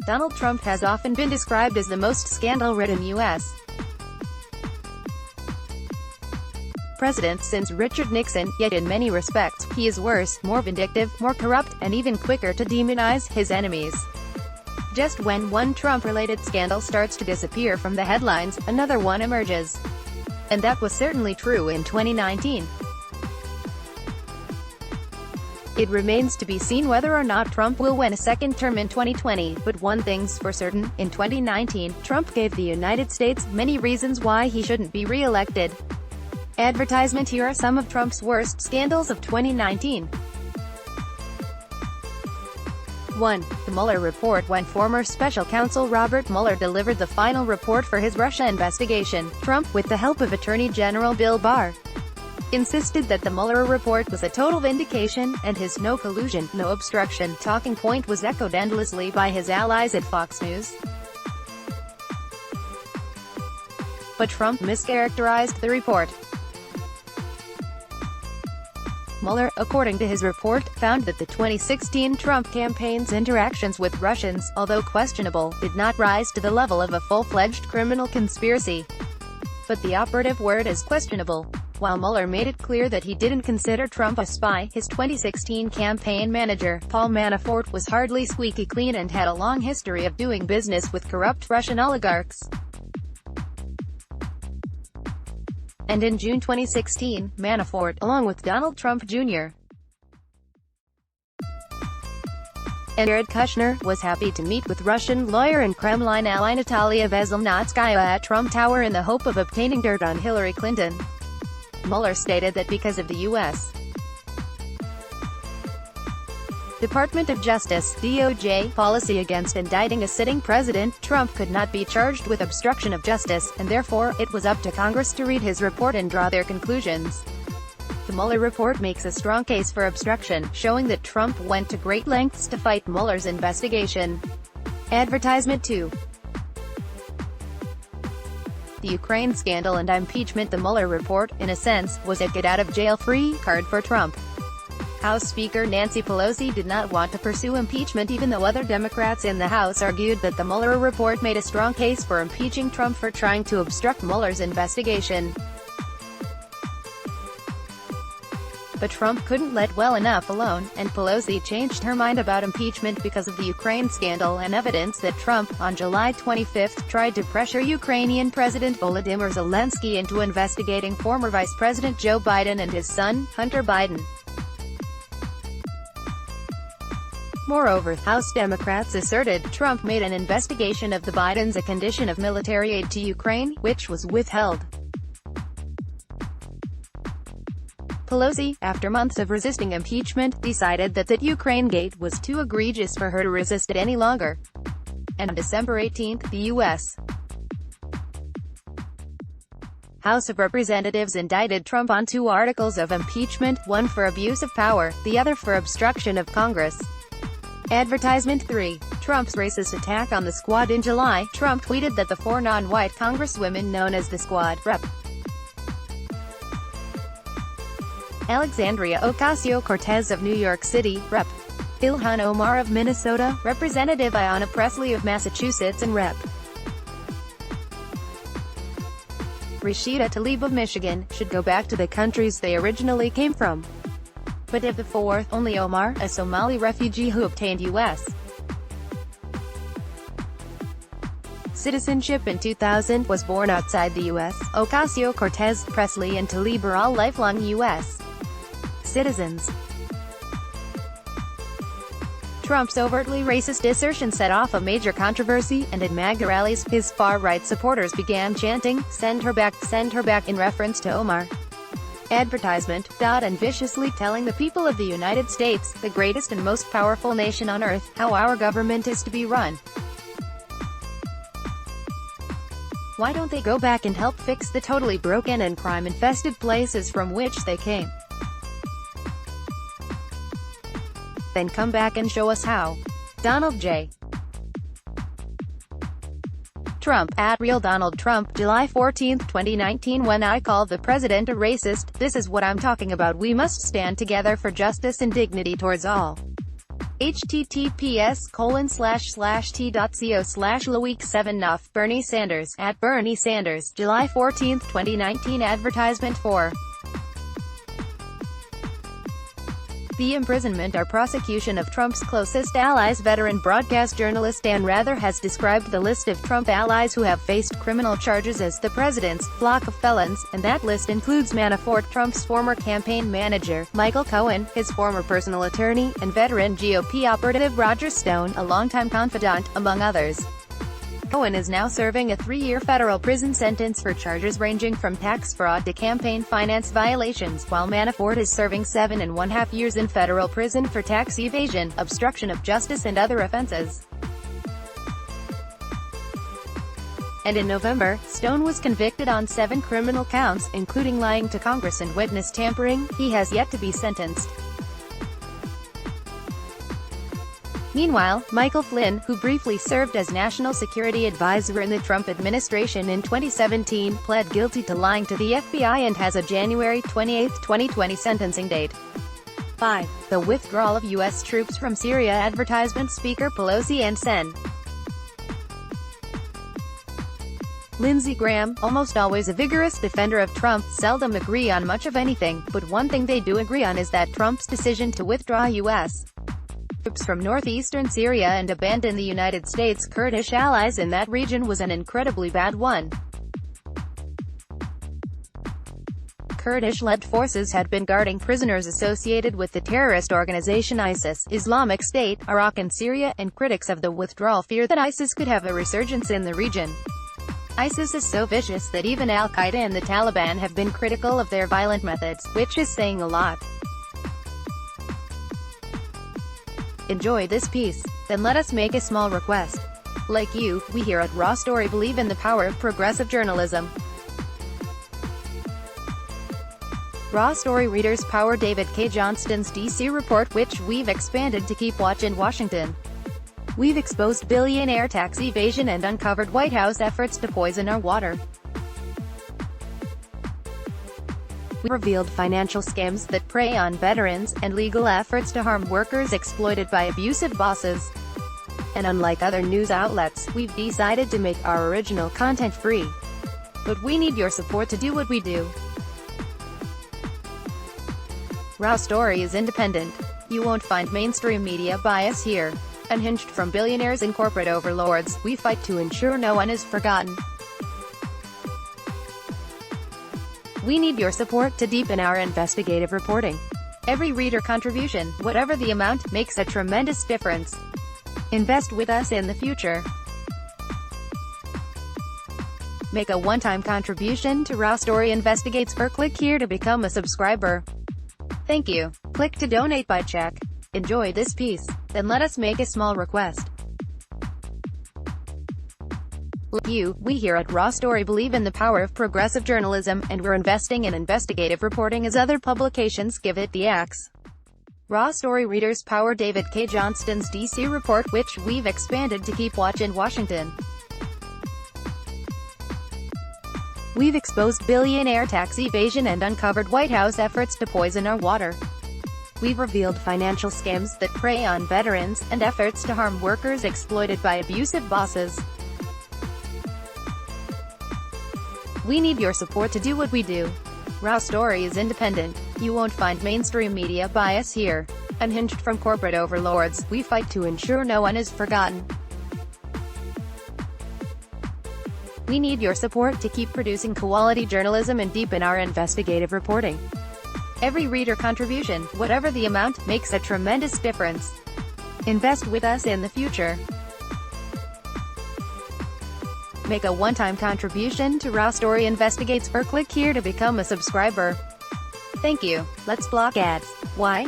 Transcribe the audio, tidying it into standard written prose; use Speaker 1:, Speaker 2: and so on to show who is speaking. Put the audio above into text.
Speaker 1: Donald Trump has often been described as the most scandal-ridden U.S. president since Richard Nixon, yet in many respects, he is worse, more vindictive, more corrupt, and even quicker to demonize his enemies. Just when one Trump-related scandal starts to disappear from the headlines, another one emerges. And that was certainly true in 2019. It remains to be seen whether or not Trump will win a second term in 2020, but one thing's for certain, in 2019, Trump gave the United States many reasons why he shouldn't be re-elected. Advertisement. Here are some of Trump's worst scandals of 2019. 1. The Mueller report. When former special counsel Robert Mueller delivered the final report for his Russia investigation, Trump, with the help of Attorney General Bill Barr, insisted that the Mueller report was a total vindication, and his "no collusion, no obstruction" talking point was echoed endlessly by his allies at Fox News. But Trump mischaracterized the report. Mueller, according to his report, found that the 2016 Trump campaign's interactions with Russians, although questionable, did not rise to the level of a full-fledged criminal conspiracy. But the operative word is questionable. While Mueller made it clear that he didn't consider Trump a spy, his 2016 campaign manager, Paul Manafort, was hardly squeaky clean and had a long history of doing business with corrupt Russian oligarchs. And in June 2016, Manafort, along with Donald Trump Jr. and Jared Kushner, was happy to meet with Russian lawyer and Kremlin ally Natalia Veselnitskaya at Trump Tower in the hope of obtaining dirt on Hillary Clinton. Mueller stated that because of the U.S. Department of Justice (DOJ) policy against indicting a sitting president, Trump could not be charged with obstruction of justice, and therefore, it was up to Congress to read his report and draw their conclusions. The Mueller report makes a strong case for obstruction, showing that Trump went to great lengths to fight Mueller's investigation. Advertisement 2. The Ukraine scandal and impeachment. The Mueller report, in a sense, was a get-out-of-jail-free card for Trump. House Speaker Nancy Pelosi did not want to pursue impeachment even though other Democrats in the House argued that the Mueller report made a strong case for impeaching Trump for trying to obstruct Mueller's investigation. But Trump couldn't let well enough alone, and Pelosi changed her mind about impeachment because of the Ukraine scandal and evidence that Trump, on July 25, tried to pressure Ukrainian President Volodymyr Zelensky into investigating former Vice President Joe Biden and his son, Hunter Biden. Moreover, House Democrats asserted Trump made an investigation of the Bidens a condition of military aid to Ukraine, which was withheld. Pelosi, after months of resisting impeachment, decided that Ukraine Gate was too egregious for her to resist it any longer. And on December 18, the U.S. House of Representatives indicted Trump on 2 articles of impeachment, one for abuse of power, the other for obstruction of Congress. Advertisement 3. Trump's racist attack on the Squad. In July, Trump tweeted that the 4 non-white congresswomen known as the Squad, Rep. Alexandria Ocasio-Cortez of New York City, Rep. Ilhan Omar of Minnesota, Representative Ayanna Pressley of Massachusetts, and Rep. Rashida Tlaib of Michigan, should go back to the countries they originally came from. But of the 4, only Omar, a Somali refugee who obtained U.S. citizenship in 2000, was born outside the U.S. Ocasio-Cortez, Pressley and Tlaib are all lifelong U.S. citizens. Trump's overtly racist assertion set off a major controversy, and at MAGA rallies, his far-right supporters began chanting, send her back," in reference to Omar. Advertisement. And viciously telling the people of the United States, the greatest and most powerful nation on earth, how our government is to be run. Why don't they go back and help fix the totally broken and crime-infested places from which they came? Then come back and show us how. Donald J. Trump, at Real Donald Trump, July 14, 2019. When I call the president a racist, this is what I'm talking about. We must stand together for justice and dignity towards all. https://t.co/Loic7nuff Bernie Sanders, at Bernie Sanders, July 14, 2019. Advertisement for the imprisonment or prosecution of Trump's closest allies. Veteran broadcast journalist Dan Rather has described the list of Trump allies who have faced criminal charges as the president's flock of felons, and that list includes Manafort, Trump's former campaign manager, Michael Cohen, his former personal attorney, and veteran GOP operative Roger Stone, a longtime confidant, among others. Cohen is now serving a 3-year federal prison sentence for charges ranging from tax fraud to campaign finance violations, while Manafort is serving 7.5 years in federal prison for tax evasion, obstruction of justice and other offenses. And in November, Stone was convicted on 7 criminal counts, including lying to Congress and witness tampering. He has yet to be sentenced. Meanwhile, Michael Flynn, who briefly served as National Security Advisor in the Trump administration in 2017, pled guilty to lying to the FBI and has a January 28, 2020 sentencing date. 5. The withdrawal of U.S. troops from Syria. Advertisement. Speaker Pelosi and Sen. Lindsey Graham, almost always a vigorous defender of Trump, seldom agree on much of anything, but one thing they do agree on is that Trump's decision to withdraw U.S. troops from northeastern Syria and abandon the United States' Kurdish allies in that region was an incredibly bad one. Kurdish-led forces had been guarding prisoners associated with the terrorist organization ISIS, Islamic State, Iraq and Syria, and critics of the withdrawal fear that ISIS could have a resurgence in the region. ISIS is so vicious that even Al-Qaeda and the Taliban have been critical of their violent methods, which is saying a lot. Enjoy this piece? Then let us make a small request. Like you, we here at Raw Story believe in the power of progressive journalism. Raw Story readers power David K. Johnston's D.C. report, which we've expanded to keep watch in Washington. We've exposed billionaire tax evasion and uncovered White House efforts to poison our water. We revealed financial scams that prey on veterans, and legal efforts to harm workers exploited by abusive bosses. And unlike other news outlets, we've decided to make our original content free. But we need your support to do what we do. Raw Story is independent. You won't find mainstream media bias here. Unhinged from billionaires and corporate overlords, we fight to ensure no one is forgotten. We need your support to deepen our investigative reporting. Every reader contribution, whatever the amount, makes a tremendous difference. Invest with us in the future. Make a one-time contribution to Raw Story Investigates or click here to become a subscriber. Thank you. Click to donate by check. Enjoy this piece? Then let us make a small request. Like you, we here at Raw Story believe in the power of progressive journalism, and we're investing in investigative reporting as other publications give it the axe. Raw Story readers power David K. Johnston's D.C. report, which we've expanded to keep watch in Washington. We've exposed billionaire tax evasion and uncovered White House efforts to poison our water. We've revealed financial scams that prey on veterans, and efforts to harm workers exploited by abusive bosses. We need your support to do what we do. Raw Story is independent. You won't find mainstream media bias here. Unhinged from corporate overlords, we fight to ensure no one is forgotten. We need your support to keep producing quality journalism and deepen our investigative reporting. Every reader contribution, whatever the amount, makes a tremendous difference. Invest with us in the future. Make a one-time contribution to Raw Story Investigates or click here to become a subscriber. Thank you. Let's block ads. Why?